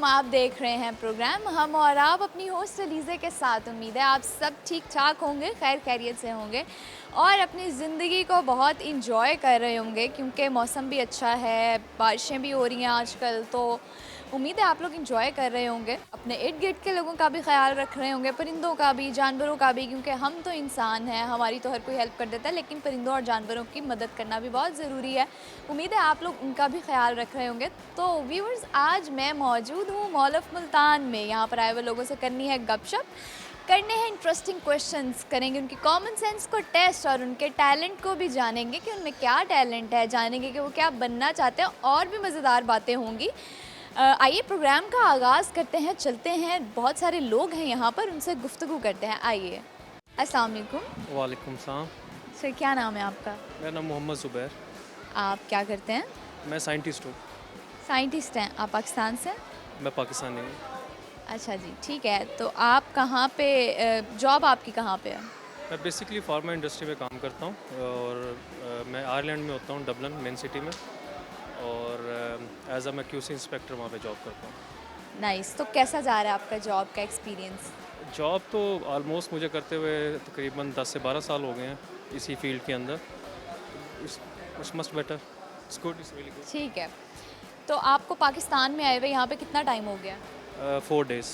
आप देख रहे हैं प्रोग्राम हम और आप अपनी होस्ट अलीज़े के साथ। उम्मीद है आप सब ठीक ठाक होंगे, खैर खैरियत से होंगे और अपनी ज़िंदगी को बहुत इंजॉय कर रहे होंगे क्योंकि मौसम भी अच्छा है, बारिशें भी हो रही हैं आजकल। तो उम्मीद है आप लोग इंजॉय कर रहे होंगे, अपने इर्द गिर्द के लोगों का भी ख्याल रख रहे होंगे, परिंदों का भी, जानवरों का भी, क्योंकि हम तो इंसान हैं, हमारी तो हर कोई हेल्प कर देता है, लेकिन परिंदों और जानवरों की मदद करना भी बहुत ज़रूरी है। उम्मीद है आप लोग उनका भी ख्याल रख रहे होंगे। तो व्यूअर्स, आज मैं मौजूद हूँ मॉल ऑफ मुल्तान में। यहाँ पर आए हुए लोगों से करनी है गपशप, करने हैं इंटरेस्टिंग क्वेश्चंस, करेंगे उनकी कॉमन सेंस को टेस्ट और उनके टैलेंट को भी जानेंगे कि उनमें क्या टैलेंट है, जानेंगे कि वो क्या बनना चाहते हैं और भी मज़ेदार बातें होंगी। आइए प्रोग्राम का आगाज़ करते हैं, चलते हैं। बहुत सारे लोग हैं यहाँ पर, उनसे गुफ्तगू करते हैं। आइए। अस्सलाम वालेकुम। वालेकुम सलाम। सर, क्या नाम है आपका? मेरा नाम मोहम्मद ज़ुबैर। आप क्या करते हैं? मैं साइंटिस्ट हूँ। साइंटिस्ट हैं। आप पाकिस्तान से? मैं पाकिस्तानी हूँ। अच्छा जी, ठीक है। तो आप कहाँ पे, जॉब आपकी कहाँ पे है? मैं बेसिकली फार्मा इंडस्ट्री में काम करता हूँ और मैं आयरलैंड में होता हूँ, डबलिन मेन सिटी में, और एज अ मैं क्यूसी इंस्पेक्टर वहाँ पे जॉब करता हूँ। नाइस। तो कैसा जा रहा है आपका जॉब का एक्सपीरियंस? जॉब तो ऑलमोस्ट मुझे करते हुए तकरीबन 10 से 12 साल हो गए हैं इसी फील्ड के अंदर। It's must better, it's good, it's really good. ठीक है। तो आपको पाकिस्तान में आए हुए यहाँ पे कितना टाइम हो गया? 4 डेज़।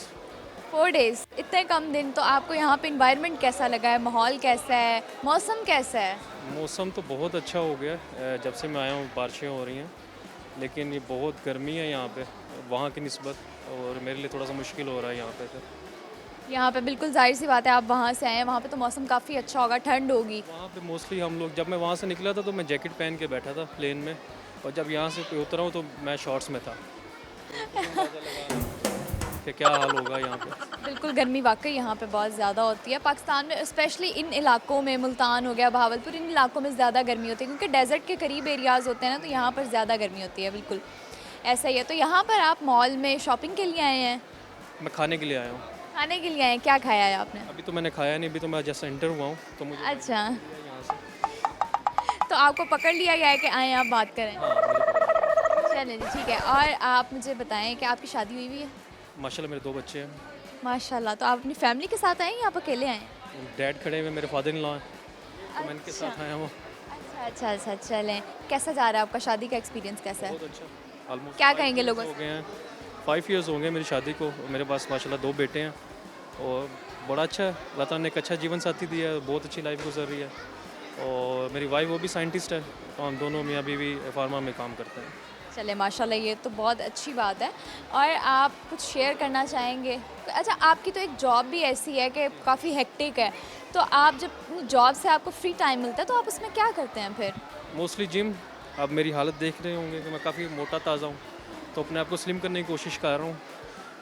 4 डेज़, इतने कम दिन। तो आपको यहाँ पे इन्वायरमेंट कैसा लगा है, माहौल कैसा है, मौसम कैसा है? मौसम तो बहुत अच्छा हो गया है, जब से मैं आया हूँ बारिशें हो रही हैं, लेकिन ये बहुत गर्मी है यहाँ पे वहाँ की निस्बत, और मेरे लिए थोड़ा सा मुश्किल हो रहा है यहाँ पे। फिर यहाँ पे बिल्कुल जाहिर सी बात है, आप वहाँ से आए हैं, वहाँ पे तो मौसम काफ़ी अच्छा होगा, ठंड होगी। वहाँ पे मोस्टली हम लोग, जब मैं वहाँ से निकला था तो मैं जैकेट पहन के बैठा था प्लेन में, और जब यहाँ से उतरा हूँ तो मैं शॉर्ट्स में था। तो मुझे अंदाज़ा लगा कि क्या हाल होगा यहाँ पे। बिल्कुल, गर्मी वाकई यहाँ पे बहुत ज़्यादा होती है पाकिस्तान में, स्पेशली इन इलाकों में, मुल्तान हो गया, बहावलपुर, इन इलाकों में ज़्यादा गर्मी होती है क्योंकि डेजर्ट के करीब एरियाज़ होते हैं ना, तो यहाँ पर ज़्यादा गर्मी होती है। बिल्कुल ऐसा ही है। तो यहाँ पर आप मॉल में शॉपिंग के लिए आए हैं? मैं खाने के लिए आया हूँ। खाने के लिए आए हैं? क्या खाया है आपने? अभी तो मैंने खाया नहीं, अभी तो मैं जस्ट एंटर हुआ हूँ, तो मुझे अच्छा, यहाँ से। तो आपको पकड़ लिया गया है कि आएँ आप बात करें? हाँ, मुझे पता है। चलें जी, ठीक है। और आप मुझे बताएं कि आपकी शादी हुई हुई है? माशाल्लाह मेरे 2 बच्चे हैं। माशाल्लाह। तो आप अपनी फैमिली के साथ आए हैं या आप अकेले आए हैं? डैड खड़े हुए, मेरे फादर इन लॉ हैं, तो मैं इनके अच्छा साथ आया हूँ। अच्छा अच्छा अच्छा। चलें, कैसा जा रहा है आपका, शादी का एक्सपीरियंस कैसा है? बहुत अच्छा। ऑलमोस्ट क्या कहेंगे लोगों हो से? गए हैं, 5 ईयर्स हो गए मेरी शादी को। मेरे पास माशाल्लाह 2 बेटे हैं और बड़ा अच्छा है, अल्लाह ताला ने एक अच्छा जीवन साथी दिया है, बहुत अच्छी लाइफ गुजर रही है। और मेरी वाइफ वो भी साइंटिस्ट है, तो हम दोनों मियाँ बीवी फार्मा में काम करते हैं। चले माशाल्लाह, ये तो बहुत अच्छी बात है। और आप कुछ शेयर करना चाहेंगे? अच्छा, आपकी तो एक जॉब भी ऐसी है कि काफ़ी हेक्टिक है, तो आप जब जॉब से आपको फ्री टाइम मिलता है तो आप उसमें क्या करते हैं फिर? Mostly gym. अब मेरी हालत देख रहे होंगे कि मैं काफ़ी मोटा ताज़ा हूँ, तो अपने आप को स्लिम करने की कोशिश कर रहा हूँ।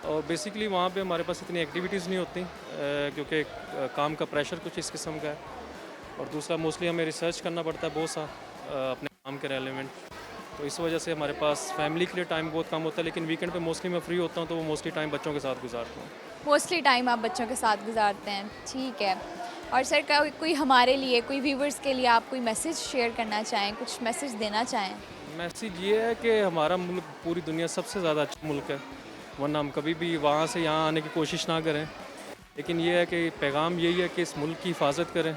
और बेसिकली वहाँ पे हमारे पास इतनी एक्टिविटीज़ नहीं होती, क्योंकि काम का प्रेशर कुछ इस किस्म का है। और दूसरा मोस्टली हमें रिसर्च करना पड़ता है बहुत सा, अपने काम के रेलेवेंट, तो इस वजह से हमारे पास फैमिली के लिए टाइम बहुत कम होता है। लेकिन वीकेंड पे मोस्टली मैं फ्री होता हूँ, तो वो मोस्टली टाइम बच्चों के साथ गुजारता हूँ। मोस्टली टाइम आप बच्चों के साथ गुजारते हैं, ठीक है। और सर, कोई हमारे लिए, कोई व्यूवर्स के लिए आप कोई मैसेज शेयर करना चाहें, कुछ मैसेज देना चाहें? मैसेज ये है कि हमारा मुल्क पूरी दुनिया सबसे ज़्यादा अच्छा मुल्क है, वरना हम कभी भी वहाँ से यहाँ आने की कोशिश ना करें। लेकिन ये है कि पैगाम यही है कि इस मुल्क की हिफाजत करें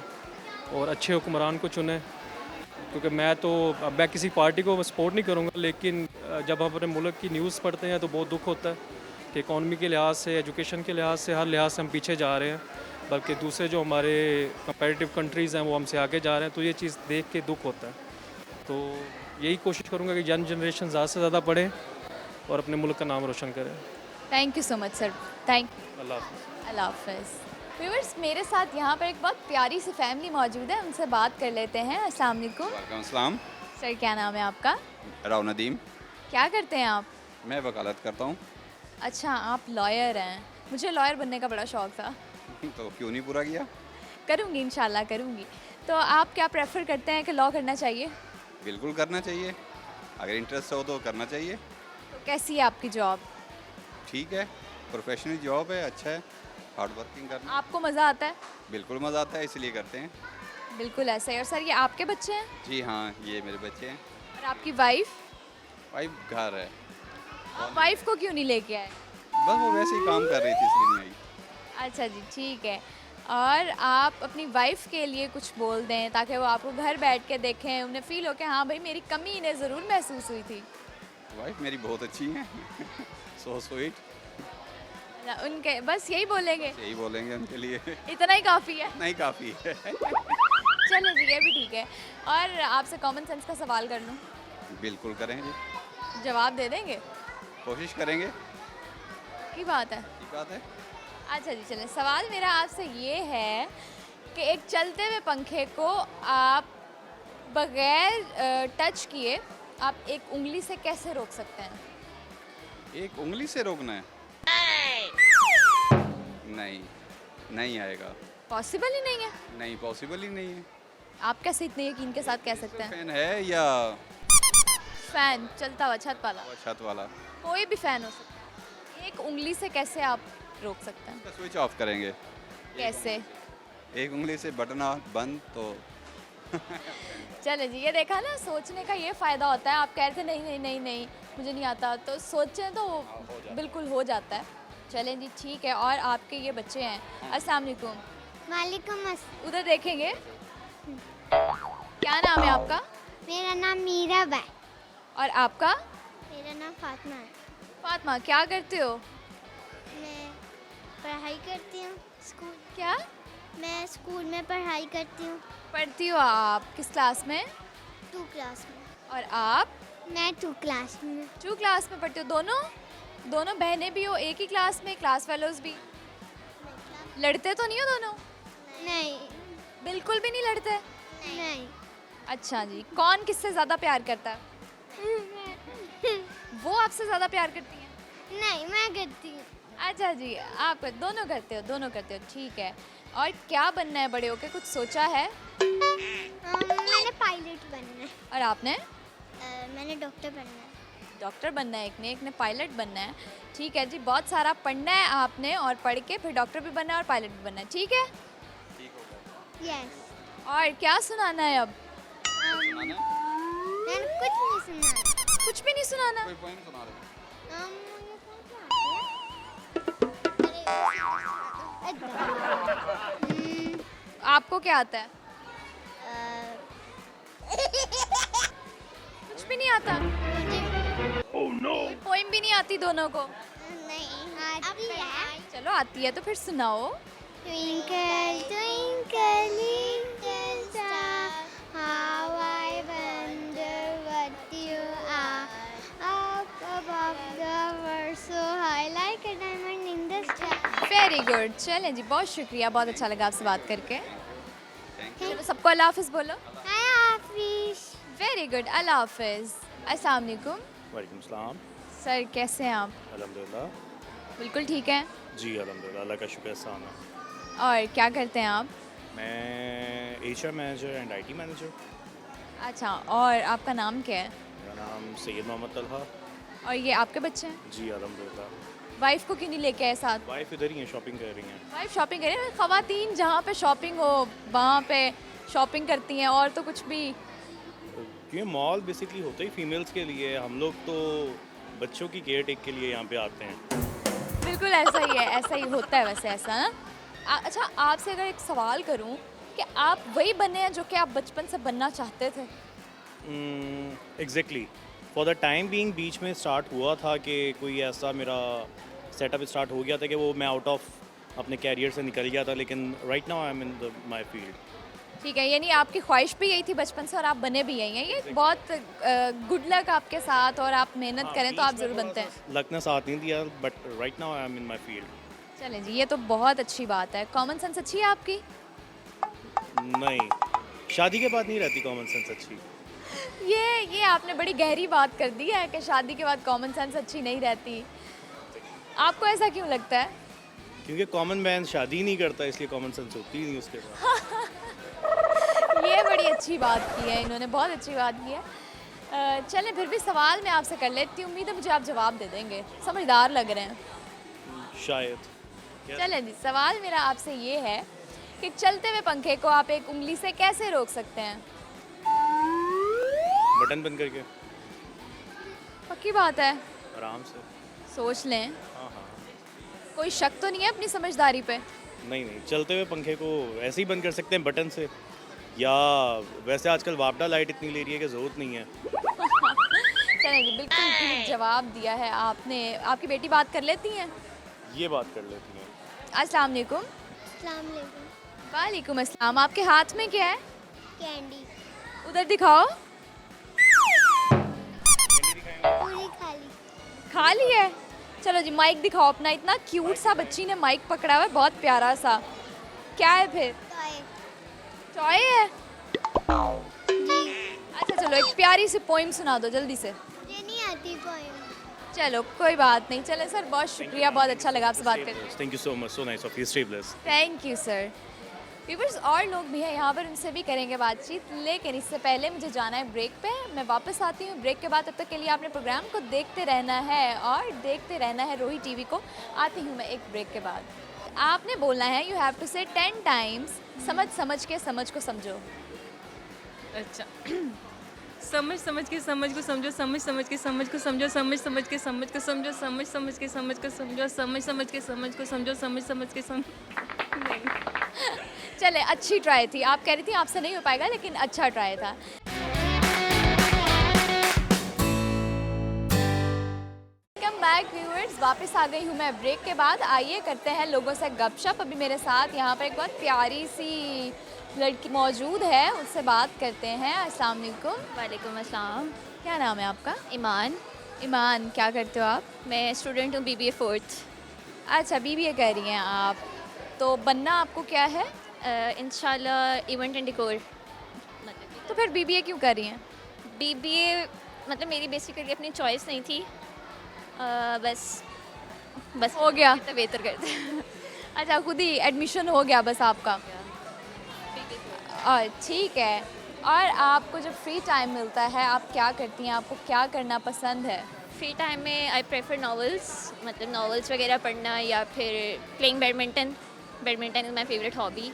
और अच्छे हुक्मरान को चुनें। क्योंकि मैं किसी पार्टी को सपोर्ट नहीं करूँगा, लेकिन जब हम अपने मुल्क की न्यूज़ पढ़ते हैं तो बहुत दुख होता है कि इकॉनमी के लिहाज से, एजुकेशन के लिहाज से, हर लिहाज से हम पीछे जा रहे हैं, बल्कि दूसरे जो हमारे कंपेटिटिव कंट्रीज़ हैं वो हमसे आगे जा रहे हैं। तो ये चीज़ देख के दुख होता है। तो यही कोशिश करूँगा कि यंग जनरेशन ज़्यादा से ज़्यादा पढ़े और अपने मुल्क का नाम रोशन करें। Thank you so much sir, thank you. अल्लाह हाफ़िज़। अल्लाह हाफ़िज़। व्यूअर्स, मेरे साथ यहाँ पर एक बहुत प्यारी सी फैमिली मौजूद है, उनसे बात कर लेते हैं। अस्सलाम वालेकुम। वालेकुम अस्सलाम। सर, क्या नाम है आपका? राव नदीम। क्या करते हैं आप? मैं वकालत करता हूँ। अच्छा, आप लॉयर हैं। मुझे लॉयर बनने का बड़ा शौक़ था। तो क्यों नहीं पूरा किया? करूँगी, इंशाल्लाह करूँगी। तो आप क्या प्रेफर करते हैं कि लॉ करना चाहिए? बिल्कुल करना चाहिए, अगर इंटरेस्ट हो तो करना चाहिए। तो कैसी है आपकी जॉब? ठीक है, प्रोफेशनल जॉब है, अच्छा है, हार्ड वर्किंग करना। आपको मज़ा आता है? बिल्कुल मज़ा आता है, इसलिए करते हैं। बिल्कुल ऐसा ही। और सर, ये आपके बच्चे हैं? जी हाँ, ये मेरे बच्चे हैं। और आपकी वाइफ? वाइफ घर है। आप वाइफ को क्यों नहीं लेके आए? बस वो वैसे ही काम कर रही थी इसलिए नहीं आई। अच्छा जी, ठीक है। और आप अपनी वाइफ़ के लिए कुछ बोल दें ताकि वो आपको घर बैठ के देखें, उन्हें फ़ील हो कि हाँ भाई मेरी कमी इन्हें ज़रूर महसूस हुई थी। वाइफ मेरी बहुत अच्छी है। So sweet. उनके बस यही बोलेंगे, यही बोलेंगे उनके लिए। इतना ही काफ़ी है। नहीं, काफ़ी है। चलो जी, ये भी ठीक है। और आपसे कॉमन सेंस का सवाल कर लूँ, बिल्कुल करेंगे, जवाब दे देंगे? कोशिश करेंगे। की बात है। ठीक बात है। अच्छा जी, चलें। सवाल मेरा आपसे ये है कि एक चलते हुए पंखे को आप बगैर टच किए आप एक उंगली से कैसे रोक सकते हैं? एक उंगली से रोकना है? नहीं, नहीं आएगा। पॉसिबल ही नहीं है। नहीं, पॉसिबल ही नहीं है। आप कैसे इतने यकीन के साथ कह सकते हैं? फैन है या फैन चलता हुआ छत वाला, छत वाला? कोई भी फैन हो सकता है। एक उंगली से कैसे आप रोक सकते हैं? उसका स्विच ऑफ करेंगे। कैसे? एक उंगली से बटन ऑफ बंद तो चले जी, ये देखा ना, सोचने का ये फ़ायदा होता है। आप कह रहे थे नहीं नहीं नहीं नहीं मुझे नहीं आता, तो सोचें तो बिल्कुल हो जाता है। चलें जी, ठीक है। और आपके ये बच्चे हैं, अस्सलाम वालेकुम। वालेकुम अस्सलाम। उधर देखेंगे। क्या नाम है आपका? मेरा नाम मीरा है। और आपका? मेरा नाम फातिमा है। फातिमा, क्या करते हो? मैं पढ़ाई करती हूँ स्कूल। क्या मैं स्कूल में पढ़ाई करती हूँ पढ़ती हो आप? किस क्लास में? 2 क्लास में। और आप? मैं 2 क्लास में। 2 क्लास में पढ़ते हो? दोनों बहनें भी हो एक ही क्लास में? क्लास फेलोज भी? लड़ते तो नहीं हो दोनों? नहीं बिल्कुल भी नहीं लड़ते? नहीं। अच्छा जी, कौन किससे ज़्यादा प्यार करता है? वो आपसे ज़्यादा प्यार करती हैं? नहीं, मैं करती हूँ। अच्छा जी, आप दोनों करते हो, ठीक है। और क्या बनना है बड़े होके, कुछ सोचा है? मैंने पायलट बनना है। और आपने? मैंने डॉक्टर बनना है। डॉक्टर बनना है, एक ने पायलट बनना है। ठीक है जी, बहुत सारा पढ़ना है आपने, और पढ़ के फिर डॉक्टर भी बनना है और पायलट भी बनना है, ठीक है? यस। और क्या सुनाना है अब? मैंने कुछ नहीं सुना। कुछ भी नहीं सुनाना? कोई पोएम सुना दो। मुझे कौन सा आता है? आपको क्या आता है? कुछ भी नहीं आता? कोई पोइम भी नहीं आती दोनों को? नहीं आती है। चलो, आती है तो फिर सुनाओ। Twinkle, twinkle, little star, how I wonder what you are. Up above the world, so high like a diamond in the sky. Very good. चलें जी, बहुत शुक्रिया, बहुत अच्छा लगा आपसे बात करके। चलो, सबको अल्लाह हाफिज़ बोलो। Hi, Hafiz. वेरी गुड, अल्लाह हाफिज़। अस्सलाम वालेकुम। वालेकुम सलाम। सर, कैसे हैं आप? अल्हम्दुलिल्लाह। बिल्कुल ठीक है। जी अल्हम्दुलिल्लाह, अल्लाह का शुक्र एहसान है। और क्या करते हैं आप? मैं HR manager and IT manager. अच्छा, और आपका नाम क्या है? मेरा नाम सैयद मोहम्मद तलहा। और ये आपके बच्चे हैं? जी अल्हम्दुलिल्लाह। वाइफ को क्यों नहीं लेके आए साथ? वाइफ इधर ही है, शॉपिंग कर रही हैं। वाइफ शॉपिंग कर रही है। ख़वातीन जहाँ पे शॉपिंग हो वहाँ पे शॉपिंग करती हैं, और तो कुछ भी। क्योंकि मॉल बेसिकली होता ही फीमेल्स के लिए, हम लोग तो बच्चों की केयर टेक के लिए यहाँ पे आते हैं। बिल्कुल ऐसा ही है, ऐसा ही होता है वैसे, ऐसा ना। अच्छा, आपसे अगर एक सवाल करूं कि आप वही बने हैं जो कि आप बचपन से बनना चाहते थे? Exactly, for the time being बीच में स्टार्ट हुआ था कि कोई ऐसा मेरा सेटअप स्टार्ट हो गया था कि वो मैं आउट ऑफ अपने कैरियर से निकल गया था, लेकिन right now I am in my field. ठीक है, यानी आपकी ख्वाहिश भी यही थी बचपन से और आप बने भी यही हैं। ये बहुत गुड लक आपके साथ, और आप मेहनत करें तो आप ज़रूर बनते हैं। लक ने साथ नहीं दिया, but right now I am in my field. चलें जी, ये तो बहुत अच्छी बात है। कॉमन सेंस अच्छी है आपकी? नहीं, शादी के बाद नहीं रहती कॉमन सेंस अच्छी। ये आपने बड़ी गहरी बात कर दी है कि शादी के बाद कॉमन सेंस अच्छी नहीं रहती। आपको ऐसा क्यों लगता है? क्योंकि कॉमन मैन शादी नहीं करता, इसलिए कॉमन सेंस होती ही नहीं उसके बाद। ये बड़ी अच्छी बात की है इन्होंने, बहुत अच्छी बात की है। चलें, फिर भी सवाल मैं आपसे कर लेती हूँ, उम्मीद है मुझे आप जवाब दे देंगे, समझदार लग रहे हैं। शायद। चलें जी, सवाल मेरा आपसे ये है कि चलते हुए पंखे को आप एक उंगली से कैसे रोक सकते हैं? बटन बंद करके, पक्की बात है? आराम से। सोच लें। हाँ हाँ। कोई शक तो नहीं है अपनी समझदारी पे? नहीं नहीं, चलते हुए पंखे को ऐसे ही बंद कर सकते हैं बटन से, या वैसे आजकल वापडा लाइट इतनी ले रही है कि ज़रूरत नहीं है। चलें जी, बिल्कुल ठीक जवाब दिया है आपने। आपकी बेटी बात कर लेती हैं? ये बात कर लेती हैं। अस्सलाम वालेकुम। अस्सलाम वालेकुम। वालेकुम अस्सलाम। आपके हाथ में क्या है? कैंडी उधर दिखाओ। पूरी खाली। खाली है? चलो जी, माइक दिखाओ अपना। इतना क्यूट सा बच्ची ने माइक पकड़ा हुआ है, बहुत प्यारा सा। क्या है फिर? टॉय। टॉय है? जी। अच्छा चलो, एक प्यारी सी पोइम सुना दो जल्दी से। मुझे नहीं आती पोएम। चलो कोई बात नहीं। चले सर, बहुत शुक्रिया, बहुत अच्छा लगा आपसे बात करके। Thank you so much, so nice of you, stay blessed. Thank you sir. Viewers, और लोग भी हैं यहाँ पर, उनसे भी करेंगे बातचीत, लेकिन इससे पहले मुझे जाना है ब्रेक पे। मैं वापस आती हूँ ब्रेक के बाद। तब तक के लिए आपने प्रोग्राम को देखते रहना है और देखते रहना है रोही टीवी को। आती हूँ मैं एक ब्रेक के बाद। आपने बोलना है, यू हैव टू से 10 टाइम्स, समझ समझ के समझ को समझो। अच्छा समझ समझ के समझ को समझो, समझ समझ के समझ को समझो, समझ समझ के समझ को समझो, समझ समझ के समझ को समझो, समझ समझ के समझ को समझो, समझ समझ के समझ। चले, अच्छी ट्राई थी। आप कह रही थी आपसे नहीं हो पाएगा, लेकिन अच्छा ट्राई था। वेलकम बैक व्यूअर्स, वापस आ गई हूँ मैं ब्रेक के बाद। आइए करते हैं लोगों से गपशप। अभी मेरे साथ यहाँ पर एक बहुत प्यारी सी लड़की मौजूद है, उससे बात करते हैं। अस्सलाम वालेकुम। वालेकुम अस्सलाम। क्या नाम है आपका? ईमान। ईमान, क्या करते हो आप? मैं स्टूडेंट हूँ BBA 4th। अच्छा, BBA कर रही हैं आप। तो बनना आपको क्या है? इंशाल्लाह इवेंट एंड डेकोर। तो फिर BBA क्यों कर रही हैं? BBA मतलब मेरी बेसिकली अपनी चॉइस नहीं थी, बस हो गया? तो बेहतर करते। अच्छा, खुद ही एडमिशन हो गया बस आपका? और ठीक है। और आपको जब फ्री टाइम मिलता है आप क्या करती हैं? आपको क्या करना पसंद है? फ्री टाइम में आई प्रेफर नॉवेल्स, मतलब नॉवेल्स वगैरह पढ़ना, या फिर playing badminton. Badminton is my favourite hobby,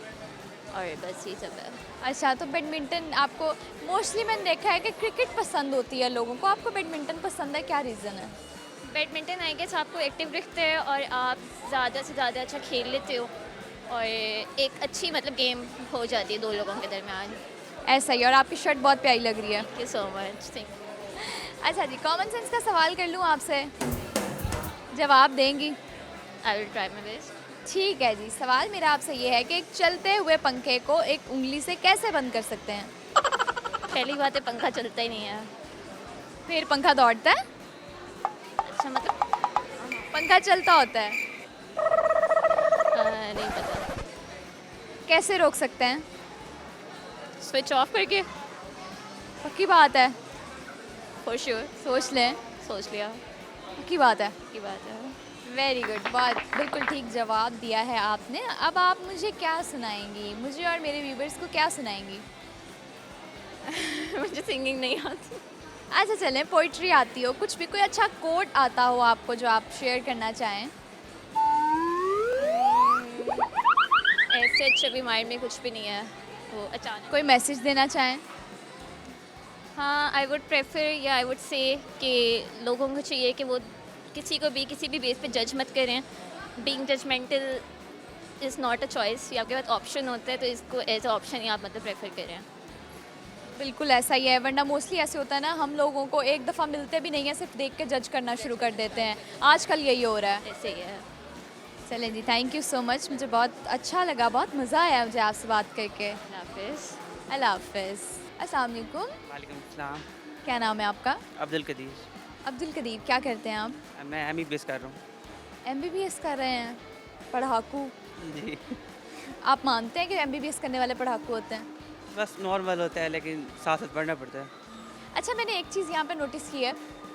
और बस ये सब है। अच्छा, तो बैडमिंटन आपको, मोस्टली मैंने देखा है कि क्रिकेट पसंद होती है लोगों को, आपको बैडमिंटन पसंद है, क्या रीज़न है? बैडमिंटन आई गेस आपको एक्टिव रखते हैं और आप ज़्यादा से ज़्यादा अच्छा खेल लेते हो, और एक अच्छी मतलब गेम हो जाती है दो लोगों के दरमियान। ऐसा ही। और आपकी शर्ट बहुत प्यारी लग रही है। Thank you so much. Thank अच्छा जी, कॉमन सेंस का सवाल कर लूँ आपसे, जवाब देंगी? I will try my best. ठीक है जी, सवाल मेरा आपसे ये है कि एक चलते हुए पंखे को एक उंगली से कैसे बंद कर सकते हैं? पहली बात है पंखा चलता ही नहीं है। फिर पंखा दौड़ता है? अच्छा मतलब पंखा चलता होता है? नहीं पता। कैसे रोक सकते हैं? स्विच ऑफ करके। पक्की बात है? For sure. सोच लें। सोच लिया पक्की बात है? की बात है। वेरी गुड, बहुत बिल्कुल ठीक जवाब दिया है आपने। अब आप मुझे क्या सुनाएंगी? मुझे और मेरे व्यूवर्स को क्या सुनाएंगी? मुझे सिंगिंग नहीं आती। अच्छा चलें, पोइट्री आती हो, कुछ भी, कोई अच्छा कोट आता हो आपको जो आप शेयर करना चाहें? ऐसे अच्छा भी माइंड में कुछ भी नहीं है, वो अचानक। कोई मैसेज देना चाहें? हाँ, आई वुड प्रेफर या आई वुड से कि लोगों को चाहिए कि वो किसी को भी किसी भी बेस पे जज मत करें। Being judgmental is not a choice. ये आपके पास ऑप्शन होता है, तो इसको एज अ ऑप्शन ही आप मतलब प्रेफर करें। बिल्कुल ऐसा ही है, वरना मोस्टली ऐसे होता है ना, हम लोगों को एक दफ़ा मिलते भी नहीं है, सिर्फ देख के जज करना शुरू कर देते हैं। आजकल यही हो रहा है। ऐसे ही है। चलें जी, थैंक यू सो मच, मुझे बहुत अच्छा लगा, बहुत मज़ा आया मुझे आपसे बात करके। अल्लाह हाफिज़। अल्लाह हाफिज़। अस्सलाम वालेकुम। वालेकुम सलाम। क्या नाम है आपका? अब्दुल कदीर। अब्दुल कदीर, क्या करते हैं आप? मैं MBBS कर रहा हूँ। MBBS कर रहे हैं? पढ़ाकू? जी। आप मानते हैं कि MBBS करने वाले पढ़ाकू होते हैं? बस नॉर्मल होता है, लेकिन साथ साथ पढ़ना पड़ता है। अच्छा, मैंने एक चीज़ यहाँ पे नोटिस की है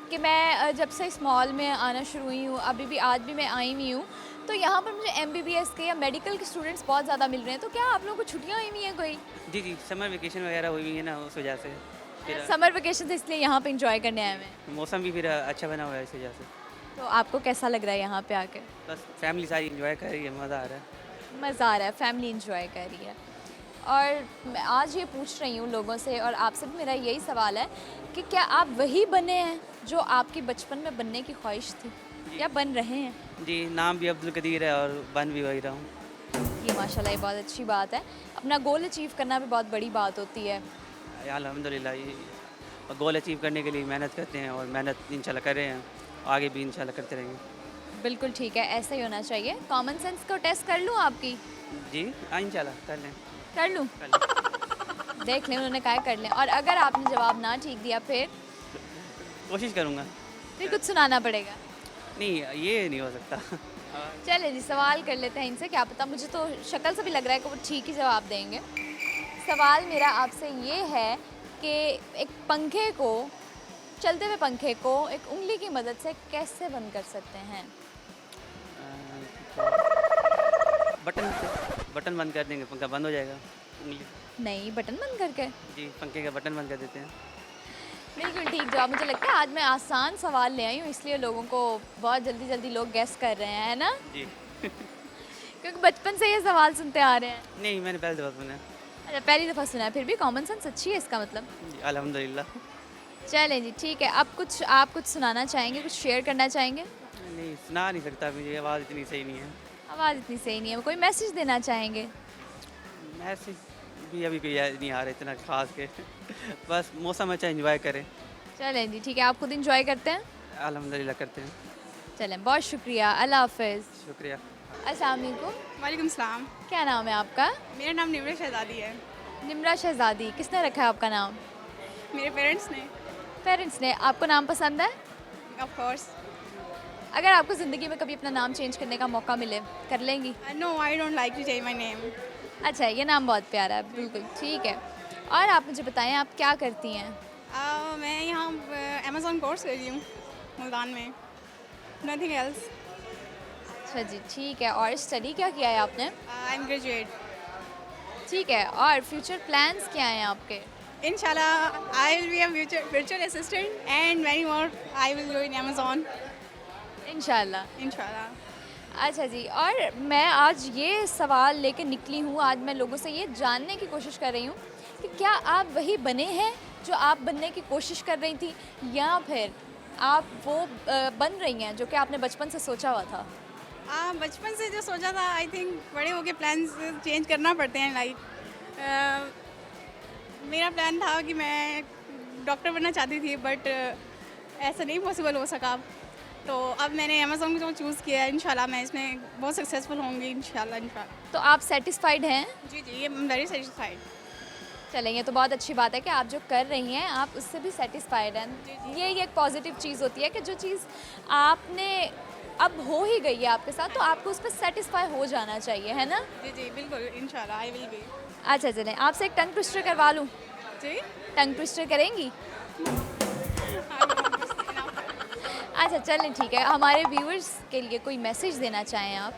कि मैं जब से इस मॉल में आना शुरू हुई हूँ, अभी भी आज भी मैं आई हुई हूँ, तो यहाँ पर मुझे MBBS के या मेडिकल के स्टूडेंट्स बहुत ज़्यादा मिल रहे हैं। तो क्या आप लोगों को छुट्टियाँ हुई हैं कोई? जी जी, समर वेकेशन वगैरह हुई हुई है ना, उस वजह से। फिर समर वेकेशन से इसलिए यहाँ पे इंजॉय करने आए हैं। मौसम भी फिर अच्छा बना हुआ है, इस वजह से। तो आपको कैसा लग रहा है यहाँ पे आके? बस फैमिली सारी इंजॉय कर रही है, मज़ा आ रहा है। मज़ा आ रहा है, फैमिली इंजॉय कर रही है। और मैं आज ये पूछ रही हूँ लोगों से, और आपसे भी मेरा यही सवाल है कि क्या आप वही बने हैं जो आपकी बचपन में बनने की ख्वाहिश थी, या बन रहे हैं? जी, नाम भी अब्दुल कदीर है और बन भी वही रहा हूँ। ये माशाल्लाह ये बहुत अच्छी बात है। अपना गोल अचीव करना भी बहुत बड़ी बात होती है। अल्हम्दुलिल्लाह ये गोल अचीव करने के लिए मेहनत करते हैं और मेहनत इंशाल्लाह कर रहे हैं, आगे भी इंशाल्लाह करते रहेंगे। बिल्कुल ठीक है, ऐसा ही होना चाहिए। कॉमन सेंस को टेस्ट कर लूँ आपकी? जी हाँ, इंशाल्लाह कर लें। कर लूँ? कर लें। देख लें, उन्होंने कहा है कर लें। और अगर आपने जवाब ना ठीक दिया फिर कोशिश करूँगा। फिर कुछ सुनाना पड़ेगा। नहीं, ये नहीं हो सकता। चले जी, सवाल कर लेते हैं इनसे, क्या पता, मुझे तो शक्ल से भी लग रहा है कि वो ठीक ही जवाब देंगे। सवाल मेरा आपसे ये है कि एक पंखे को, चलते हुए पंखे को एक उंगली की मदद से कैसे बंद कर सकते हैं? बटन बंद कर देंगे, पंखा बंद हो जाएगा। उंगली नहीं, बटन बंद करके। जी, पंखे का बटन बंद कर देते हैं। बिल्कुल ठीक जवाब। मुझे लगता है आज मैं आसान सवाल ले आई हूँ, इसलिए लोगों को बहुत जल्दी जल्दी लोग गेस कर रहे हैं, है ना? जी। क्योंकि बचपन से ये सवाल सुनते आ रहे हैं। नहीं, मैंने पहले दफ़ा सुना है। अच्छा, पहली दफ़ा सुना है, फिर भी कॉमन सेंस अच्छी है इसका मतलब। जी, अल्हम्दुलिल्लाह। चलें जी, ठीक है। अब कुछ आप कुछ सुनाना चाहेंगे, कुछ शेयर करना चाहेंगे? नहीं, सुना नहीं सकता, मुझे आवाज़ इतनी सही नहीं है। आवाज़ इतनी सही नहीं है। कोई मैसेज देना चाहेंगे? मैसेज भी अभी कोई याद नहीं आ रहा इतना खास के। बस मौसम अच्छा एंजॉय करें। चलें जी, ठीक है। आप खुद इंजॉय करते हैं? अल्हम्दुलिल्लाह करते हैं। चलें, बहुत शुक्रिया। अल्लाह हाफ़िज़। शुक्रिया। अस्सलाम वालेकुम। वालेकुम सलाम। क्या नाम है आपका? मेरा नाम निम्रा शहजादी है। निम्रा शहजादी। किसने रखा है आपका नाम? मेरे पेरेंट्स ने। पेरेंट्स ने। आपको नाम पसंद है? Of course. अगर आपको ज़िंदगी में कभी अपना नाम चेंज करने का मौका मिले, कर लेंगी? No, I don't like to change my name. अच्छा, ये नाम बहुत प्यारा है। बिल्कुल ठीक है। और आप मुझे बताएं, आप क्या करती हैं? मैं यहाँ अमेज़ॉन कोर्स कर रही हूँ मुल्तान में। Nothing else. अच्छा जी, ठीक है। और स्टडी क्या किया है आपने? I am graduate. ठीक है। और फ्यूचर प्लान्स क्या हैं आपके? इंशाल्लाह I will be a virtual assistant and many more I will do in Amazon. इंशाल्लाह। इंशाल्लाह। अच्छा जी, और मैं आज ये सवाल लेकर निकली हूँ, आज मैं लोगों से ये जानने की कोशिश कर रही हूँ कि क्या आप वही बने हैं जो आप बनने की कोशिश कर रही थी, या फिर आप वो बन रही हैं जो कि आपने बचपन से सोचा हुआ था? बचपन से जो सोचा था, आई थिंक बड़े होके प्लान्स चेंज करना पड़ते हैं। लाइक मेरा प्लान था कि मैं डॉक्टर बनना चाहती थी, बट ऐसा नहीं पॉसिबल हो सका। तो अब मैंने अमेज़ॉन को चूज़ किया है। इंशाल्लाह मैं इसमें बहुत सक्सेसफुल होंगी इंशाल्लाह। तो आप सेटिस्फाइड हैं? जी जी, आई एम वेरी सेटिस्फाइड। चलें, ये तो बहुत अच्छी बात है कि आप जो कर रही हैं आप उससे भी सेटिस्फाइड हैं। ये एक पॉजिटिव चीज़ होती है कि जो चीज़ आपने अब हो ही गई है आपके साथ, तो आपको उस पर सेटिस्फाई हो जाना चाहिए, है ना? जी जी, बिल्कुल इंशाल्लाह आई विल बी। अच्छा चलें, आपसे एक टंग ट्विस्टर करवा लूँ? जी। टंग ट्विस्टर करेंगी? अच्छा चलें, ठीक है। हमारे व्यूअर्स के लिए कोई मैसेज देना चाहें आप?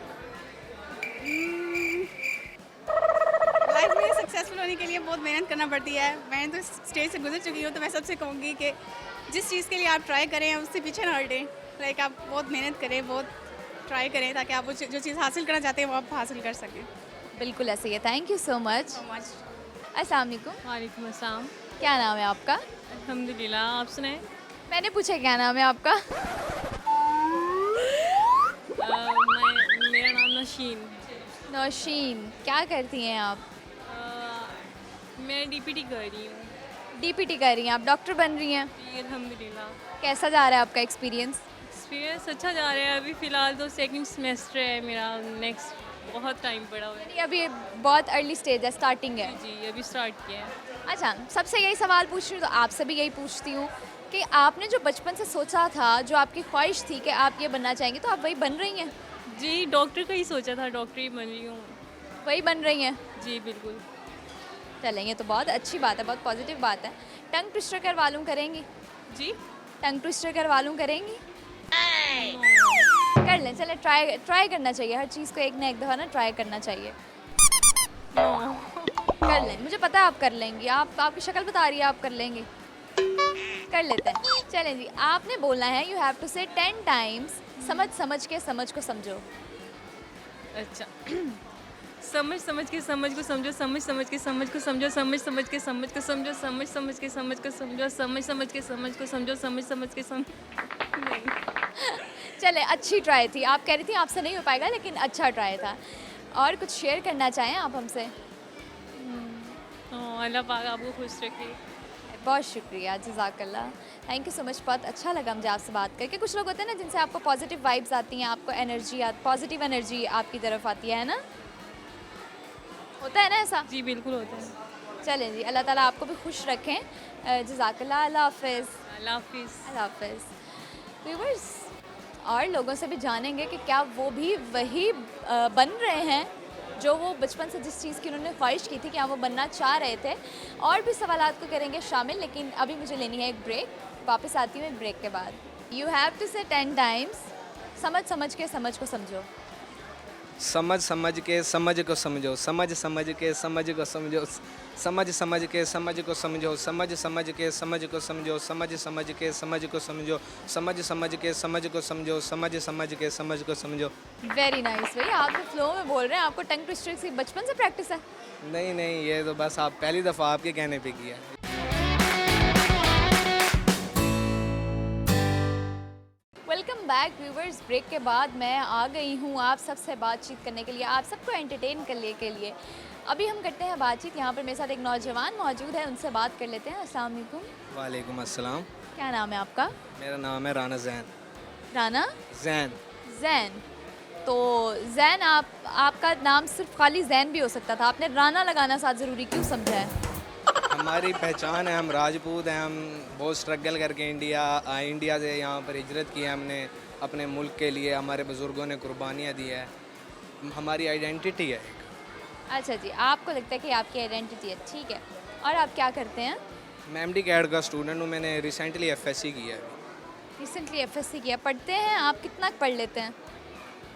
लाइफ में सक्सेसफुल होने के लिए बहुत मेहनत करना पड़ती है। मैंने तो स्टेज से गुजर चुकी हूँ, तो मैं सबसे कहूँगी कि जिस चीज़ के लिए आप ट्राई करें उससे पीछे ना हटें। लाइक आप बहुत मेहनत करें, बहुत ट्राई करें, ताकि आप वो जो चीज़ हासिल करना चाहते हैं वो आप हासिल कर सकें। बिल्कुल ऐसे ही है। Thank you so much. अस्सलाम वालेकुम। वालेकुम अस्सलाम। क्या नाम है आपका? अल्हम्दुलिल्लाह, आप सुनाएं? मैंने पूछा क्या नाम है आपका? मेरा नाम नौशीन। नौशीन। क्या करती हैं आप? मैं डीपीटी कर रही हूँ। डीपीटी कर रही हैं आप? डॉक्टर बन रही हैं? जी अल्हम्दुलिल्लाह। कैसा जा रहा है आपका एक्सपीरियंस? एक्सपीरियंस अच्छा जा रहा है। अभी फ़िलहाल तो सेकंड सेमेस्टर है मेरा, नेक्स्ट बहुत टाइम पड़ा हुआ है। ये अभी बहुत अर्ली स्टेज है, स्टार्टिंग है। जी अभी स्टार्ट किया है। अच्छा, सबसे यही सवाल पूछ रही हूँ, तो आपसे भी यही पूछती हूँ कि आपने जो बचपन से सोचा था, जो आपकी ख्वाहिश थी कि आप ये बनना चाहेंगी, तो आप वही बन रही हैं? जी डॉक्टर का ही सोचा था, डॉक्टर ही बन रही हूँ। वही बन रही हैं? जी बिल्कुल। चलें, ये तो बहुत अच्छी बात है, बहुत पॉजिटिव बात है। टंग ट्विस्टर करवा लूँ, करेंगी? जी टंग ट्विस्टर करवा लूँ, करेंगी? कर लें, चलें, ट्राई करना चाहिए। हर चीज़ को एक ना एक दफ़ा ना ट्राई करना चाहिए। कर लें, मुझे पता है आप कर लेंगी। आपकी शक्ल बता रही है आप कर लेंगी। कर लेते हैं। चलें जी, आपने बोलना है यू हैव टू से 10 टाइम्स समझ समझ के समझ को समझो। अच्छा समझ के समझ को समझो, समझ के समझ को समझो, समझ के समझ को समझो, समझ के समझ को समझो, समझ के समझ को समझो, समझ के समझ नहीं। चले, अच्छी ट्राई थी। आप कह रही थी आपसे नहीं हो पाएगा, लेकिन अच्छा ट्राई था। और कुछ शेयर करना चाहें आप हमसे? अल्लाह पाक आपको खुश रखे। बहुत शुक्रिया, जज़ाकल्लाह। Thank you so much. बहुत अच्छा लगा मुझे आपसे बात करके। कुछ लोग होते हैं ना जिनसे आपको पॉजिटिव वाइब्स आती हैं, आपको एनर्जी पॉजिटिव एनर्जी आपकी तरफ आती है ना? होता है ना ऐसा? जी बिल्कुल होता है। चलें जी, अल्लाह ताला आपको भी खुश रखें। जज़ाकल्लाह। अल्लाह हाफ़िज़। अल्लाह हाफिज़। अल्लाह हाफ़िज़। व्यूअर्स, और लोगों से भी जानेंगे कि क्या वो भी वही बन रहे हैं जो वो बचपन से जिस चीज़ की उन्होंने ख्वाहिश की थी, क्या वो बनना चाह रहे थे। और भी सवालात को करेंगे शामिल, लेकिन अभी मुझे लेनी है एक ब्रेक। वापस आती हूँ एक ब्रेक के बाद। यू हैव टू से 10 टाइम्स समझ समझ के समझ को समझो। समझ समझ के समझ को समझो, समझ समझ के समझ को समझो, समझ समझ के समझ को समझो, समझ समझ के समझ को समझो, समझ समझ के समझ को समझो, समझ समझ के समझ को समझो, समझ समझ के समझ को समझो। वेरी नाइस भाई, आप तो फ्लो में बोल रहे हैं। आपको टंग ट्विस्टर की बचपन से प्रैक्टिस है? नहीं नहीं, ये तो बस आप पहली दफ़ा आपके कहने पे किया है। Welcome back viewers. ब्रेक के बाद मैं आ गई हूँ आप सबसे बातचीत करने के लिए, आप सबको एंटरटेन करने के लिए। अभी हम करते हैं बातचीत। यहाँ पर मेरे साथ एक नौजवान मौजूद है, उनसे बात कर लेते हैं। अस्सलाम वालेकुम। वालेकुम अस्सलाम। क्या नाम है आपका? मेरा नाम है राना जैन। राना जैन। जैन। तो जैन, आपका नाम सिर्फ खाली जैन भी हो सकता था, आपने राना लगाना साथ ज़रूरी क्यों समझा है? हमारी पहचान है, हम राजपूत हैं। हम बहुत स्ट्रगल करके इंडिया से यहाँ पर हिजरत की है हमने अपने मुल्क के लिए। हमारे बुज़ुर्गों ने कुर्बानियाँ दी है, हमारी आइडेंटिटी है। अच्छा जी, आपको लगता है कि आपकी आइडेंटिटी है, ठीक है। और आप क्या करते हैं? मैं MD कैड का स्टूडेंट हूँ। मैंने रिसेंटली FSC किया है। रिसेंटली FSC किया। पढ़ते हैं आप? कितना पढ़ लेते हैं?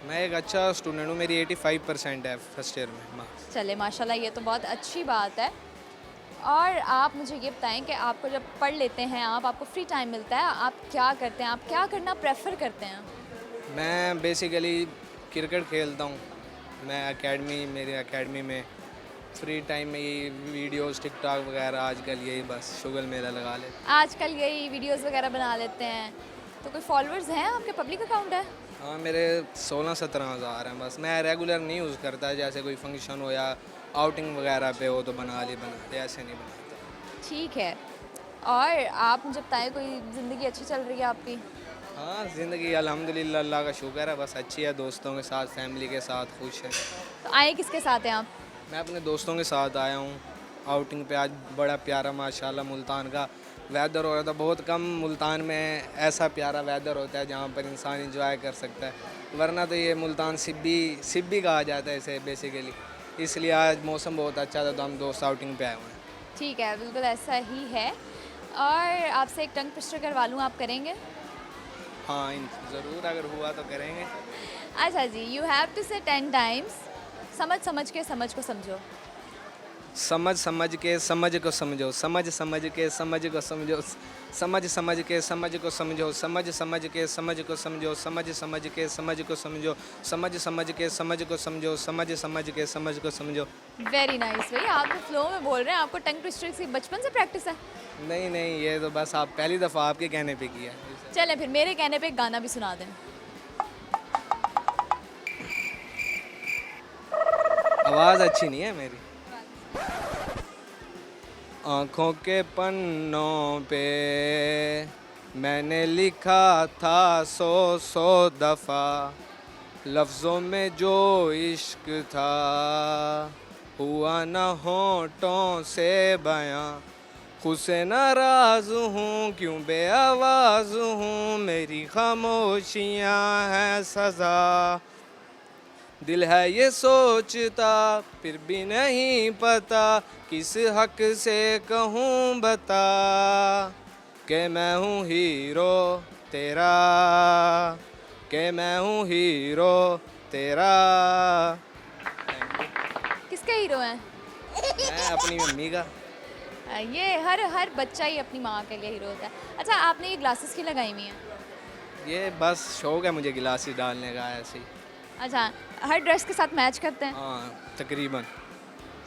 मैं एक अच्छा स्टूडेंट हूँ, मेरी 85% है फर्स्ट ईयर में मार्क्स। चले माशाल्लाह, ये तो बहुत अच्छी बात है। और आप मुझे ये बताएं कि आपको जब पढ़ लेते हैं आपको फ्री टाइम मिलता है, आप क्या करते हैं? आप क्या करना प्रेफर करते हैं? मैं बेसिकली क्रिकेट खेलता हूँ। मैं मेरी एकेडमी में फ्री टाइम में ये वीडियोस टिकटॉक वगैरह आजकल यही बस शुगल मेला लगा ले। आजकल यही वीडियोस वगैरह बना लेते हैं। तो कोई फॉलोअर्स हैं आपके? पब्लिक अकाउंट है? हाँ, मेरे 16-17 हज़ार हैं बस। मैं रेगुलर नहीं यूज़ करता, जैसे कोई फंक्शन हो या आउटिंग वगैरह पे हो तो बना ले, ऐसे नहीं बनाता। ठीक है। और आप मुझे बताएं, कोई ज़िंदगी अच्छी चल रही है आपकी? हाँ, ज़िंदगी अल्हम्दुलिल्लाह, अल्लाह का शुक्र है, बस अच्छी है। दोस्तों के साथ, फैमिली के साथ खुश है। तो आए किसके साथ हैं आप? मैं अपने दोस्तों के साथ आया हूँ आउटिंग पे। आज बड़ा प्यारा माशाल्लाह मुल्तान का वेदर हो रहा था। बहुत कम मुल्तान में ऐसा प्यारा वेदर होता है जहाँ पर इंसान इंजॉय कर सकता है, वरना तो ये मुल्तान सिब्बी कहा जाता है इसे बेसिकली। इसलिए आज मौसम बहुत अच्छा था तो हम दोस्त आउटिंग पे आए हुए हैं। ठीक है, बिल्कुल ऐसा ही है। और आपसे एक टंग ट्विस्टर करवा लूँ, आप करेंगे? हाँ, ज़रूर, अगर हुआ तो करेंगे। अच्छा जी, यू हैव टू से 10 टाइम्स समझ समझ के समझ को समझो। समझ समझ के समझ को समझो, समझ समझ के समझ को समझो, समझ समझ के समझ को समझो, समझ समझ के समझ को समझो, समझ समझ के समझ को समझो, समझ समझ के समझ को समझो, समझ समझ के समझ को समझो। वेरी नाइस भाई, आप तो फ्लो में बोल रहे हैं। आपको टंग ट्विस्टर की बचपन से प्रैक्टिस है? नहीं नहीं, ये तो बस आप पहली दफ़ा आपके कहने पे किया है। चलें फिर मेरे कहने पे एक गाना भी सुना दें। आवाज़ अच्छी नहीं है मेरी। आँखों के पन्नों पे मैंने लिखा था 100 दफ़ा, लफ्ज़ों में जो इश्क था हुआ न होठों से बयां। खुद से नाराज़ हूँ, क्यों बेआवाज़ हूँ, मेरी खामोशियाँ हैं सज़ा। दिल है ये सोचता फिर भी नहीं पता, किस हक से कहूँ बता कि मैं हूँ हीरो तेरा, कि मैं हूँ हीरो तेरा। किसका हीरो है? मैं अपनी मम्मी का। ये हर बच्चा ही अपनी माँ के लिए हीरो होता है। अच्छा, आपने ये ग्लासेस क्यों लगाई हुई हैं? ये बस शौक है मुझे गिलासेस डालने का ऐसे ही। अच्छा, हर ड्रेस के साथ मैच करते हैं? हाँ, तकरीबन।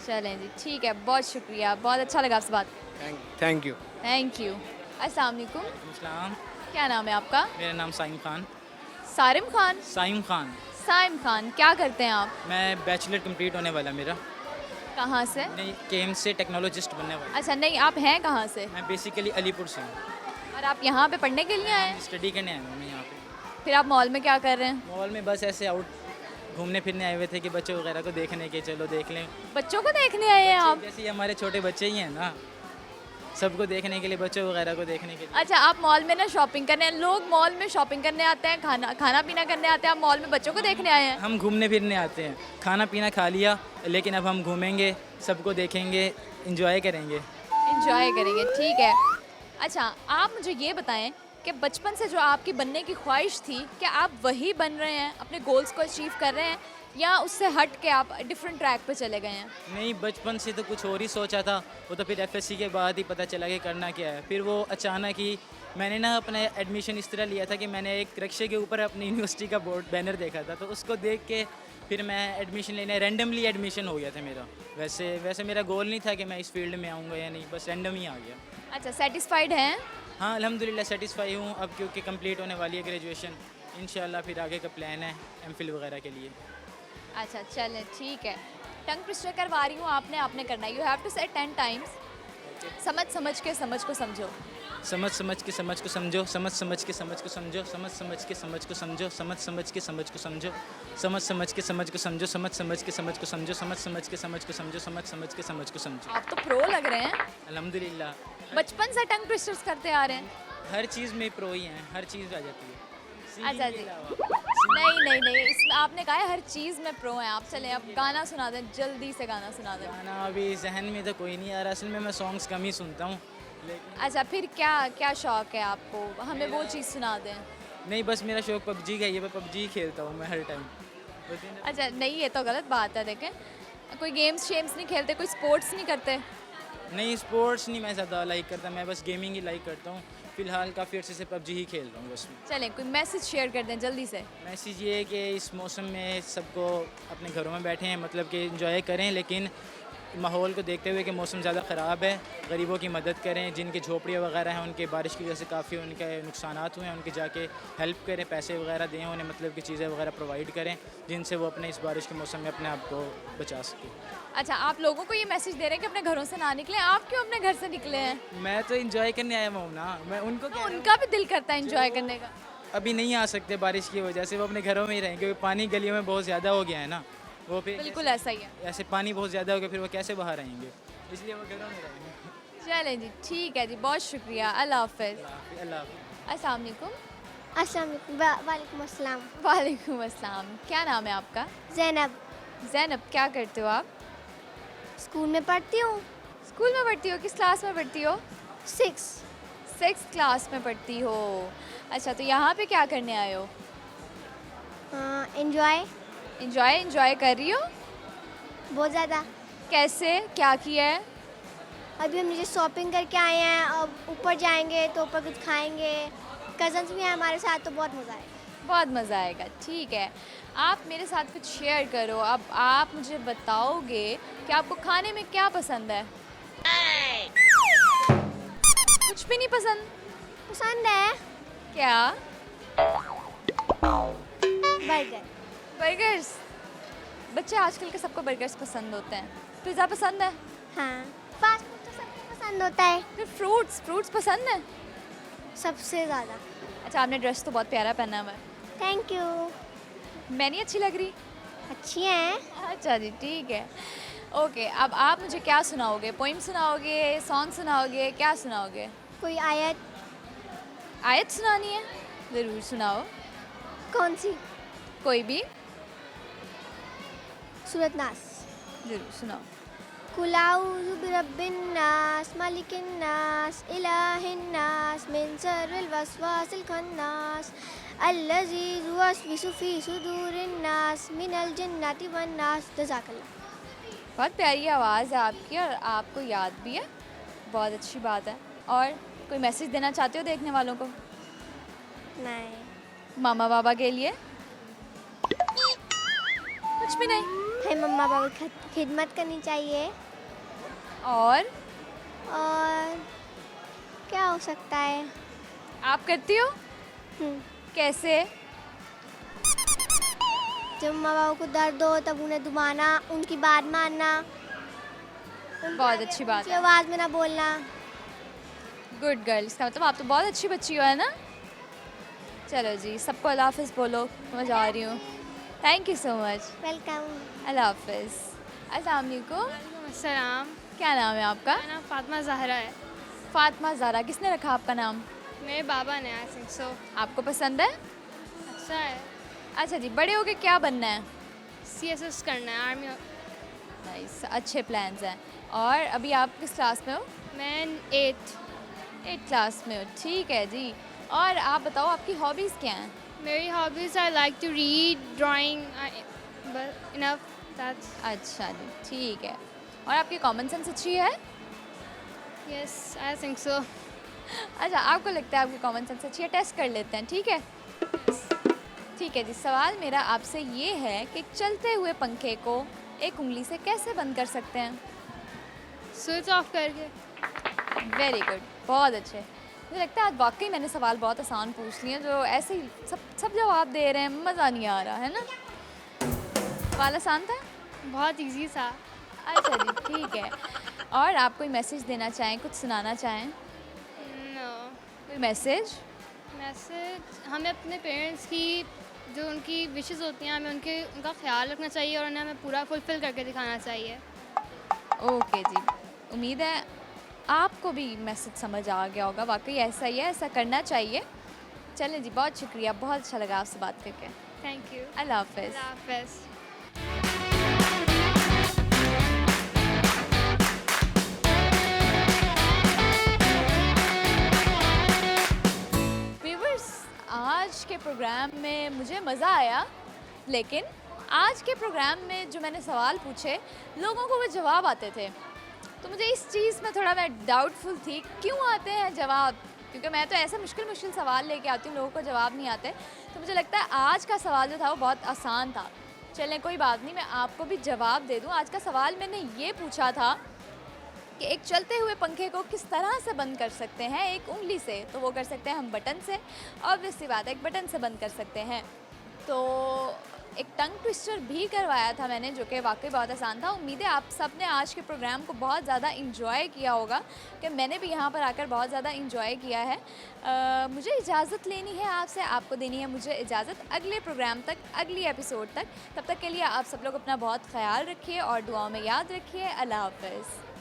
चलें जी, ठीक है, बहुत शुक्रिया, बहुत अच्छा लगा आपसे बात। Thank you. Thank you. अस्सलाम वालेकुम। इस्लाम। क्या नाम है आपका? मेरा नाम साइम खान। सारिम खान? साइम खान। साइम खान, क्या करते हैं आप? मैं बैचलर कंप्लीट होने वाला मेरा। कहाँ से? नहीं, केम से टेक्नोलॉजिस्ट बनने वाला। अच्छा, नहीं आप हैं कहाँ से? मैं बेसिकली अलीपुर से हूँ। और आप यहाँ पे पढ़ने के लिए आए हैं? स्टडी करने आया हूँ मैं यहाँ पे। फिर आप मॉल में क्या कर रहे हैं? मॉल में बस ऐसे आउट घूमने फिरने आए हुए थे कि बच्चों वगैरह को देखने के, चलो देख लें। बच्चों को देखने आए हैं आप? जैसे ये हमारे छोटे बच्चे ही हैं ना, सबको देखने के लिए, बच्चों वगैरह को देखने के लिए। अच्छा, आप मॉल में ना शॉपिंग करने, लोग मॉल में शॉपिंग करने आते हैं, खाना पीना करने आते हैं, आप मॉल में बच्चों को देखने आए हैं? हम घूमने फिरने आते हैं, खाना पीना खा लिया, लेकिन अब हम घूमेंगे, सबको देखेंगे, इंजॉय करेंगे। इंजॉय करेंगे, ठीक है। अच्छा, आप मुझे ये बताएं कि बचपन से जो आपकी बनने की ख्वाहिश थी, क्या आप वही बन रहे हैं, अपने गोल्स को अचीव कर रहे हैं, या उससे हट के आप डिफरेंट ट्रैक पे चले गए हैं? नहीं, बचपन से तो कुछ और ही सोचा था, वो तो फिर एफएससी के बाद ही पता चला कि करना क्या है। फिर वो अचानक ही मैंने ना अपना एडमिशन इस तरह लिया था कि मैंने एक रिक्शे के ऊपर अपनी यूनिवर्सिटी का बोर्ड बैनर देखा था, तो उसको देख के फिर मैं एडमिशन लेने, रैंडमली एडमिशन हो गया था मेरा। वैसे मेरा गोल नहीं था कि मैं इस फील्ड में आऊँगा या नहीं, बस रैंडम ही आ गया। अच्छा, सेटिस्फाइड हैं? हाँ, अल्हम्दुलिल्लाह सेटिस्फाई हूँ अब, क्योंकि कंप्लीट होने वाली है ग्रेजुएशन। इंशाल्लाह फिर आगे का प्लान है एमफिल वगैरह के लिए। अच्छा, चलें, ठीक है। टंग ट्विस्टर करवा रही हूँ, आपने करना है। यू हैव टू से 10 टाइम्स। समझ के समझ को समझो। समझ के समझ को समझो, समझ के समझ को समझो, समझ के समझ को समझो, समझ के समझ को समझो, समझ के समझ को समझो, समझ के समझ को समझो, समझ के समझ को समझो, समझ के समझ को समझो। आप तो प्रो लग रहे हैं। अल्हम्दुलिल्लाह। बचपन से टंग ट्विस्टर्स करते आ रहे हैं। हर चीज़ में प्रो ही हैं, हर चीज़ आ जाती है। अच्छा जी, नहीं, इसमें आपने कहा है हर चीज़ में प्रो हैं आप। चलें, अब गाना सुना दें, जल्दी से गाना सुना दें। गाना अभी जहन में तो कोई नहीं आ रहा, असल में मैं सॉन्ग्स कम ही सुनता हूँ। अच्छा, फिर क्या शौक है आपको? हमें वो चीज़ सुना दें। नहीं, बस मेरा शौक पबजी का ही है, मैं पबजी ही खेलता हूँ मैं हर टाइम। अच्छा, नहीं, ये तो गलत बात है। देखें, कोई गेम्स शेम्स नहीं खेलते, कोई स्पोर्ट्स नहीं करते? नहीं, स्पोर्ट्स नहीं मैं ज़्यादा लाइक करता, मैं बस गेमिंग ही लाइक करता हूँ। फ़िलहाल काफ़ी अर्से से पबजी ही खेल रहा हूँ बस। चलें, कोई मैसेज शेयर कर दें जल्दी से। मैसेज ये है कि इस मौसम में सबको अपने घरों में बैठे हैं, मतलब कि एंजॉय करें, लेकिन माहौल को देखते हुए कि मौसम ज़्यादा ख़राब है, गरीबों की मदद करें, जिनके झोपड़ियाँ वगैरह हैं उनके बारिश की वजह से काफ़ी उनके नुकसानात हुए हैं, उनके जाके हेल्प करें, पैसे वगैरह दें उन्हें, मतलब कि चीज़ें वगैरह प्रोवाइड करें जिनसे वो अपने इस बारिश के मौसम में अपने आप को बचा सकें। अच्छा, आप लोगों को ये मैसेज दे रहे हैं कि अपने घरों से ना निकलें, आप क्यों अपने घर से निकले हैं? मैं तो इंजॉय करने आया हूँ ना, मैं उनको तो उनका भी दिल करता है इंजॉय करने का। अभी नहीं आ सकते बारिश की वजह से, वो अपने घरों में ही रहेंगे, क्योंकि पानी गलियों में बहुत ज़्यादा हो गया है ना, वो फिर बिल्कुल ऐसा ही है। ऐसे पानी बहुत ज़्यादा हो गया, फिर वो कैसे बाहर आएंगे, इसलिए वो घरों में रहेंगे। चलें जी, ठीक है जी, बहुत शुक्रिया, अल्लाह हाफ़िज़। अल्लाह हाफ़िज़। अस्सलाम वालेकुम। अस्सलाम वालेकुम अस्सलाम। वालेकुम अस्सलाम। क्या नाम है आपका? ज़ैनब। ज़ैनब, क्या करते हो आप? स्कूल में पढ़ती हूँ। स्कूल में पढ़ती हो? किस क्लास में पढ़ती हो? 6 क्लास में पढ़ती हो। अच्छा, तो यहाँ पे क्या करने आए हो? एंजॉय कर रही हो? बहुत ज़्यादा। कैसे, क्या किया है? अभी हम नीचे शॉपिंग करके आए हैं, अब ऊपर जाएंगे तो ऊपर कुछ खाएंगे, कज़न्स भी हैं हमारे साथ, तो बहुत मज़ा आएगा। बहुत मज़ा आएगा, ठीक है। आप मेरे साथ कुछ शेयर करो। अब आप मुझे बताओगे कि आपको खाने में क्या पसंद है? कुछ भी नहीं पसंद? पसंद है। क्या? बर्गर। बर्गर्स? बच्चे आजकल के सबको बर्गर्स पसंद होते हैं। पिज़्ज़ा पसंद है? हाँ, फास्ट फूड तो सबको पसंद होता है। फिर फ्रूट्स पसंद है? सबसे ज़्यादा। अच्छा, आपने ड्रेस तो बहुत प्यारा पहना हुआ है। Thank you. मैं नहीं अच्छी लग रही? अच्छी हैं। अच्छा जी, ठीक है। ओके, अब आप मुझे क्या सुनाओगे? पोइम सुनाओगे, सॉन्ग सुनाओगे, क्या सुनाओगे? कोई आयत। आयत सुनानी है? ज़रूर सुनाओ। कौन सी? कोई भी। सूरत नास। ज़रूर सुनाओ। कुल औज़ु बिरब्बिन नास मालिकिन नास इलाहिन नास मिन शर्रिल वसवासिल खन्नास अल्लज़ी युवस्विसु फ़ी सुदूरिन नास मिनल जिन्नति वन नास। जज़ाकल्लाह। बहुत प्यारी आवाज़ है आपकी और आपको याद भी है, बहुत अच्छी बात है। और कोई मैसेज देना चाहते हो देखने वालों को? नहीं। मामा बाबा के लिए? कुछ भी नहीं? है, मम्मा बाबा की खिदमत करनी चाहिए। और क्या हो सकता है? आप करती हो? कैसे? जब माँ बाप को दर्द हो तब उन्हें दुबाना, उनकी बात मानना, बहुत अच्छी बात ऊंची है। आवाज़ में ना बोलना। गुड गर्ल, इसका मतलब आप तो बहुत अच्छी बच्ची हो, है ना? चलो जी, सबको अल्लाह हाफ़िज़ बोलो, मैं जा रही हूँ। Thank you so much. Welcome. अल्लाह हाफ़िज़। अस्सलाम वालेकुम। अस्सलाम। क्या नाम है आपका? मेरा नाम फातिमा ज़हरा है। फातिमा ज़हरा। किसने रखा आपका नाम? मेरे बाबा ने, आई थिंक सो। आपको पसंद है? अच्छा है। अच्छा जी, बड़े होके क्या बनना है? CSS करना है, आर्मी। नाइस, अच्छे प्लान्स हैं। और अभी आप किस क्लास में हो? मैं 8th 8 क्लास में हो, ठीक है जी। और आप बताओ आपकी हॉबीज़ क्या हैं? मेरी hobbies, I like to read, drawing, but enough that's. अच्छा जी, ठीक है। और आपकी कॉमन सेंस अच्छी है? Yes, I think so. अच्छा, आपको लगता है आपकी कॉमन सेंस अच्छी है? टेस्ट कर लेते हैं, ठीक है? ठीक है जी, सवाल मेरा आपसे ये है कि चलते हुए पंखे को एक उंगली से कैसे बंद कर सकते हैं? स्विच ऑफ करके। वेरी गुड, बहुत अच्छे। मुझे लगता है आज वाकई मैंने सवाल बहुत आसान पूछ लिए हैं, जो ऐसे ही सब जवाब दे रहे हैं, मज़ा नहीं आ रहा है ना? सवाल आसान था? बहुत इजी था। अच्छा जी, ठीक है। और आप कोई मैसेज देना चाहें, कुछ सुनाना चाहें? नो। कोई मैसेज? मैसेज, हमें अपने पेरेंट्स की जो उनकी विशेस होती हैं, हमें उनका ख्याल रखना चाहिए और उन्हें हमें पूरा फुलफ़िल करके दिखाना चाहिए। ओके जी, उम्मीद है आपको भी मैसेज समझ आ गया होगा। वाकई ऐसा ही है, ऐसा करना चाहिए। चलें जी, बहुत शुक्रिया, बहुत अच्छा लगा आपसे बात करके। Thank you. अल्लाह हाफ़िज़। अल्लाह हाफ़िज़। व्यूअर्स, आज के प्रोग्राम में मुझे मज़ा आया, लेकिन आज के प्रोग्राम में जो मैंने सवाल पूछे, लोगों को वो जवाब आते थे। तो मुझे इस चीज़ में थोड़ा मैं डाउटफुल थी, क्यों आते हैं जवाब? क्योंकि मैं तो ऐसे मुश्किल सवाल लेके आती हूँ, लोगों को जवाब नहीं आते। तो मुझे लगता है आज का सवाल जो था वो बहुत आसान था। चलें, कोई बात नहीं, मैं आपको भी जवाब दे दूँ। आज का सवाल मैंने ये पूछा था कि एक चलते हुए पंखे को किस तरह से बंद कर सकते हैं एक उंगली से। तो वो कर सकते हैं हम बटन से, ऑब्वियस सी बात है, एक बटन से बंद कर सकते हैं। तो एक टंग ट्विस्टर भी करवाया था मैंने, जो कि वाकई बहुत आसान था। उम्मीद है आप सब ने आज के प्रोग्राम को बहुत ज़्यादा इंजॉय किया होगा, कि मैंने भी यहाँ पर आकर बहुत ज़्यादा इंजॉय किया है। मुझे इजाज़त लेनी है आपसे, आपको देनी है मुझे इजाज़त अगले प्रोग्राम तक, अगली एपिसोड तक। तब तक के लिए आप सब लोग अपना बहुत ख्याल रखिए और दुआओं में याद रखिए। अल्लाह हाफ़िज़।